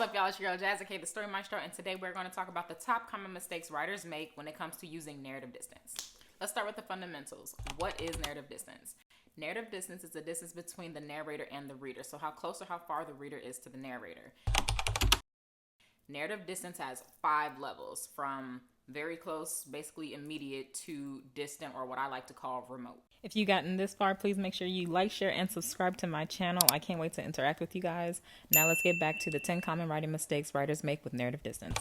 up, y'all? It's your girl Jazz, aka the Story Maestro, and today we're going to talk about the top common mistakes writers make when it comes to using narrative distance. Let's start with the fundamentals. What is narrative distance? Narrative distance is the distance between the narrator and the reader, so how close or how far the reader is to the narrator. Narrative distance has 5 levels, from very close, basically immediate, to distant, or what I like to call remote. If you've gotten this far, please make sure you like, share, and subscribe to my channel. I can't wait to interact with you guys. Now let's get back to the 10 common writing mistakes writers make with narrative distance.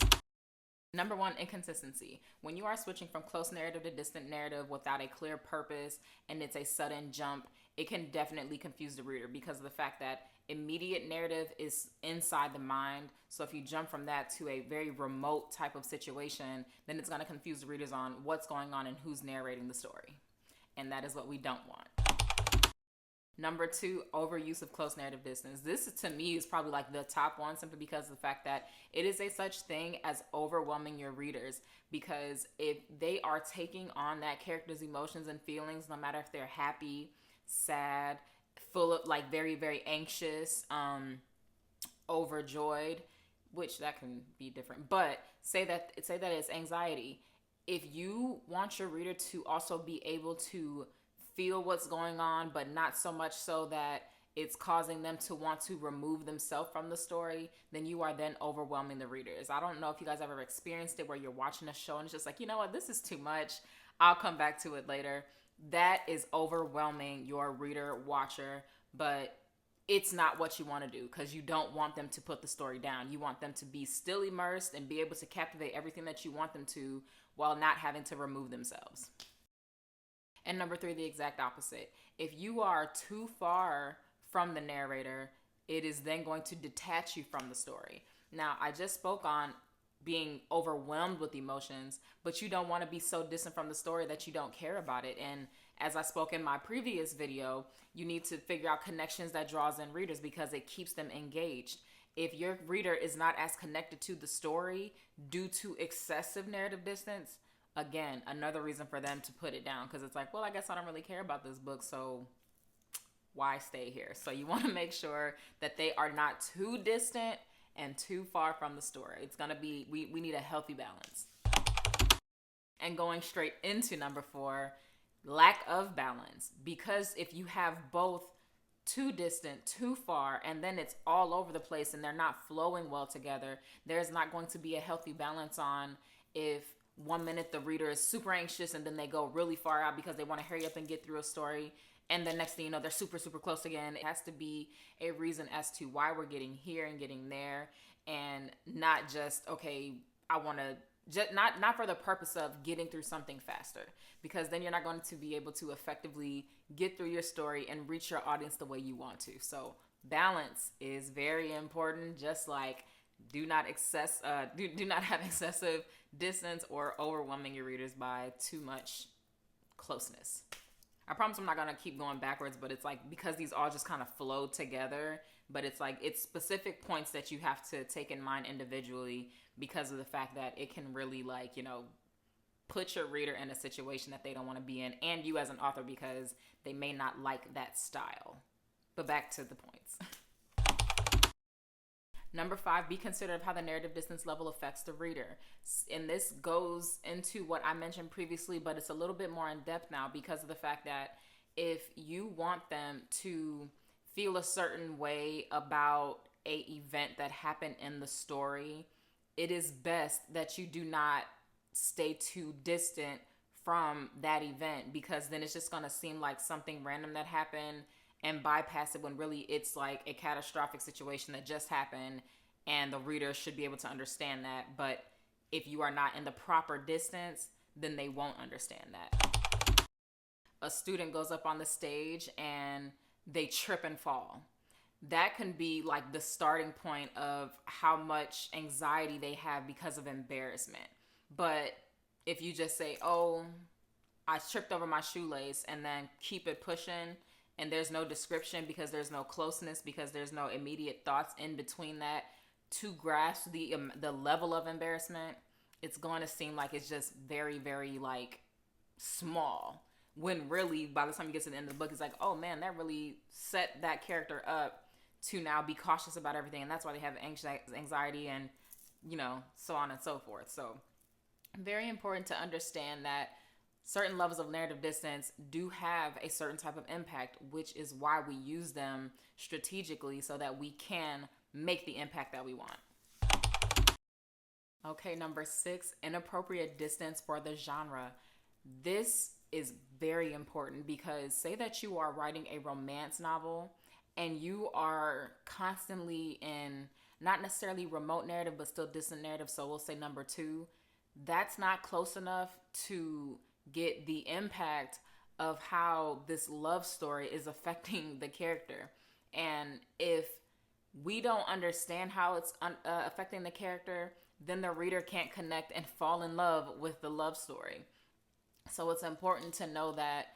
Number 1, inconsistency. When you are switching from close narrative to distant narrative without a clear purpose and it's a sudden jump, it can definitely confuse the reader because of the fact that immediate narrative is inside the mind. So if you jump from that to a very remote type of situation, then it's going to confuse the readers on what's going on and who's narrating the story. And that is what we don't want. Number 2, overuse of close narrative distance. This, to me, is probably like the top one, simply because of the fact that it is a such thing as overwhelming your readers. Because if they are taking on that character's emotions and feelings, no matter if they're happy, sad, full of like very, very anxious, overjoyed, which that can be different. But say that it's anxiety. If you want your reader to also be able to feel what's going on, but not so much so that it's causing them to want to remove themselves from the story, then you are then overwhelming the readers. I don't know if you guys ever experienced it where you're watching a show and it's just like, you know what, this is too much. I'll come back to it later. That is overwhelming your reader, watcher, but it's not what you want to do, because you don't want them to put the story down. You want them to be still immersed and be able to captivate everything that you want them to while not having to remove themselves. And number 3, the exact opposite. If you are too far from the narrator, it is then going to detach you from the story. Now, I just spoke on being overwhelmed with emotions, but you don't want to be so distant from the story that you don't care about it. And as I spoke in my previous video, you need to figure out connections that draws in readers, because it keeps them engaged. If your reader is not as connected to the story due to excessive narrative distance, again, another reason for them to put it down, because it's like, well, I guess I don't really care about this book, so why stay here? So you want to make sure that they are not too distant and too far from the story. It's going to be, we need a healthy balance. And going straight into number 4, lack of balance. Because if you have both too distant, too far, and then it's all over the place and they're not flowing well together, there's not going to be a healthy balance on if one minute the reader is super anxious and then they go really far out because they want to hurry up and get through a story, and the next thing you know, they're super, super close again. It has to be a reason as to why we're getting here and getting there, and not just, okay, I want to, just not for the purpose of getting through something faster, because then you're not going to be able to effectively get through your story and reach your audience the way you want to. So balance is very important. Just like do not have excessive distance or overwhelming your readers by too much closeness. I promise I'm not going to keep going backwards, but it's like, because these all just kind of flow together, but it's like, it's specific points that you have to take in mind individually, because of the fact that it can really, like, you know, put your reader in a situation that they don't want to be in, and you as an author, because they may not like that style. But back to the points. Number 5, be considerate of how the narrative distance level affects the reader. And this goes into what I mentioned previously, but it's a little bit more in depth now, because of the fact that if you want them to feel a certain way about a event that happened in the story, it is best that you do not stay too distant from that event, because then it's just going to seem like something random that happened and bypass it, when really it's like a catastrophic situation that just happened, and the reader should be able to understand that. But if you are not in the proper distance, then they won't understand that. A student goes up on the stage and they trip and fall. That can be like the starting point of how much anxiety they have because of embarrassment. But if you just say, oh, I tripped over my shoelace, and then keep it pushing, and there's no description, because there's no closeness, because there's no immediate thoughts in between that to grasp the level of embarrassment, it's going to seem like it's just very, very like small, when really by the time you get to the end of the book, it's like, oh man, that really set that character up to now be cautious about everything, and that's why they have anxiety and, you know, so on and so forth. So very important to understand that certain levels of narrative distance do have a certain type of impact, which is why we use them strategically so that we can make the impact that we want. Okay, number 6, inappropriate distance for the genre. This is very important because say that you are writing a romance novel and you are constantly in not necessarily remote narrative, but still distant narrative. So we'll say number 2, that's not close enough to get the impact of how this love story is affecting the character. And if we don't understand how it's affecting the character, then the reader can't connect and fall in love with the love story. So it's important to know that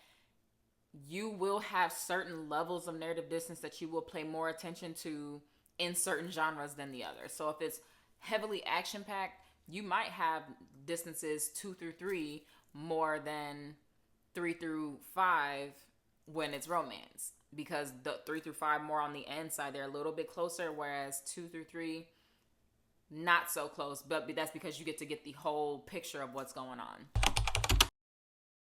you will have certain levels of narrative distance that you will pay more attention to in certain genres than the other. So if it's heavily action-packed, you might have distances 2 through 3 more than 3 through 5 when it's romance, because the 3 through 5 more on the end side, they're a little bit closer, whereas 2 through 3 not so close, but that's because you get to get the whole picture of what's going on.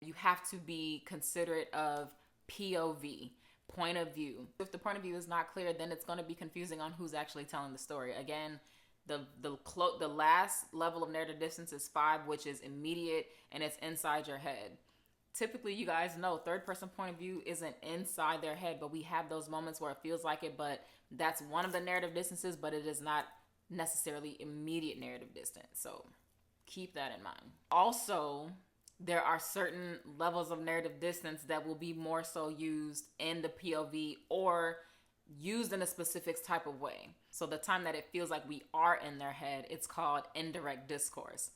You have to be considerate of POV, point of view. If the point of view is not clear, then it's going to be confusing on who's actually telling the story. Again, the last level of narrative distance is 5, which is immediate and it's inside your head. Typically, you guys know third person point of view isn't inside their head, but we have those moments where it feels like it, but that's one of the narrative distances, but it is not necessarily immediate narrative distance. So keep that in mind. Also, there are certain levels of narrative distance that will be more so used in the POV or used in a specific type of way. So the time that it feels like we are in their head, it's called indirect discourse.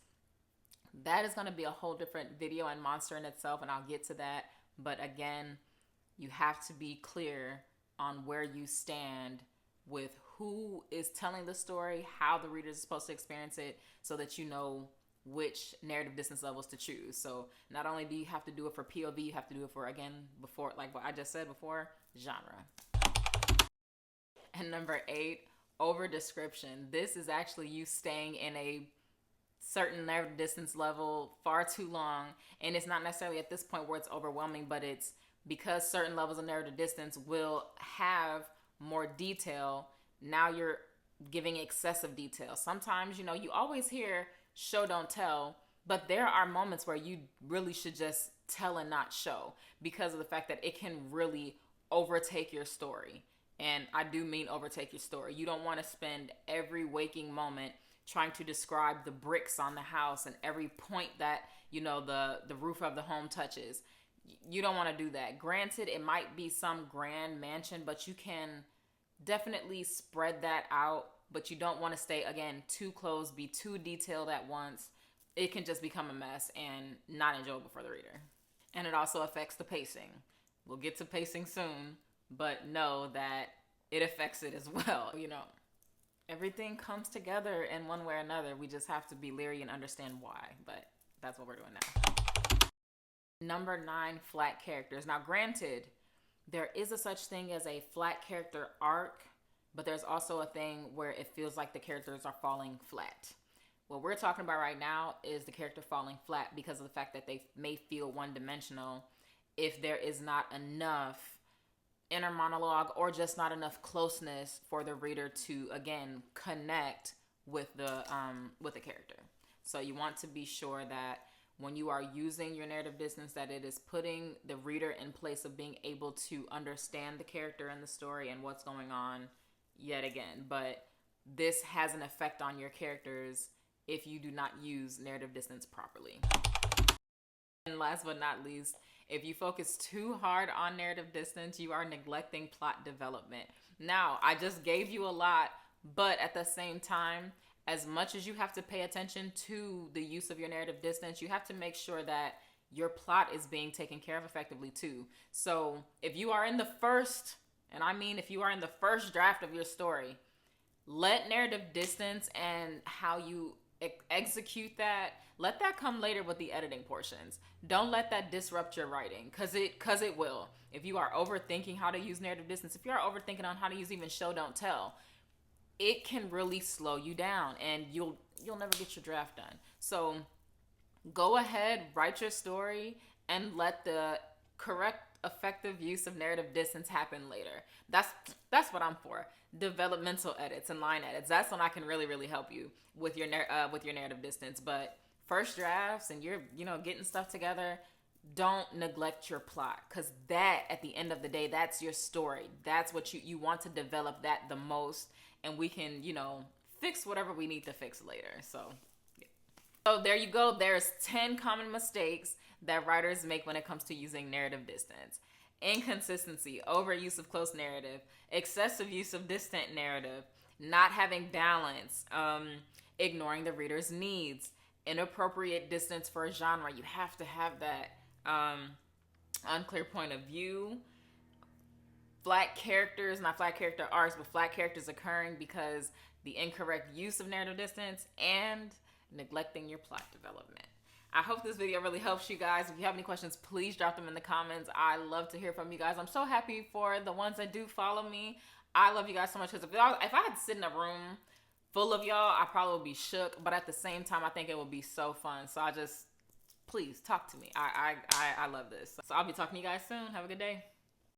That is going to be a whole different video and monster in itself, and I'll get to that. But again, you have to be clear on where you stand with who is telling the story, how the reader is supposed to experience it, so that you know which narrative distance levels to choose. So not only do you have to do it for POV, you have to do it for, again, before, like what I just said before, genre. And number 8, over description. This is actually you staying in a certain narrative distance level far too long, and it's not necessarily at this point where it's overwhelming, but it's because certain levels of narrative distance will have more detail. Now you're giving excessive detail. Sometimes, you know, you always hear show don't tell, but there are moments where you really should just tell and not show, because of the fact that it can really overtake your story. And I do mean overtake your story. You don't want to spend every waking moment trying to describe the bricks on the house and every point that, you know, the roof of the home touches. You don't want to do that. Granted, it might be some grand mansion, but you can definitely spread that out. But you don't want to stay, again, too close, be too detailed at once. It can just become a mess and not enjoyable for the reader. And it also affects the pacing. We'll get to pacing soon, but know that it affects it as well. You know, everything comes together in one way or another. We just have to be leery and understand why, but that's what we're doing now. Number 9, flat characters. Now, granted, there is a such thing as a flat character arc, but there's also a thing where it feels like the characters are falling flat. What we're talking about right now is the character falling flat because of the fact that they may feel one-dimensional if there is not enough inner monologue or just not enough closeness for the reader to, again, connect with the character. So you want to be sure that when you are using your narrative distance, that it is putting the reader in place of being able to understand the character and the story and what's going on yet again. But this has an effect on your characters if you do not use narrative distance properly. And last but not least, if you focus too hard on narrative distance, you are neglecting plot development. Now, I just gave you a lot, but at the same time, as much as you have to pay attention to the use of your narrative distance, you have to make sure that your plot is being taken care of effectively too. So if you are in the first, and I mean if you are in the first draft of your story, let narrative distance and how you execute that. Let that come later with the editing portions. Don't let that disrupt your writing, because it will. If you are overthinking how to use narrative distance, if you are overthinking on how to use even show don't tell, it can really slow you down, and you'll never get your draft done. So go ahead, write your story, and let the correct effective use of narrative distance happen later. That's what I'm for. Developmental edits and line edits. That's when I can really help you with your narrative distance. But first drafts, and you're getting stuff together, don't neglect your plot, because that, at the end of the day, that's your story. That's what you want to develop that the most, and we can fix whatever we need to fix later. So there you go. There's 10 common mistakes that writers make when it comes to using narrative distance. Inconsistency, overuse of close narrative, excessive use of distant narrative, not having balance, ignoring the reader's needs, inappropriate distance for a genre. You have to have that. Unclear point of view, flat characters, not flat character arcs, but flat characters occurring because the incorrect use of narrative distance, and neglecting your plot development. I hope this video really helps you guys. If you have any questions, please drop them in the comments. I love to hear from you guys. I'm so happy for the ones that do follow me. I love you guys so much, because if I had to sit in a room full of y'all, I probably would be shook, but at the same time, I think it would be so fun. So please talk to me. I love this. So I'll be talking to you guys soon. Have a good day.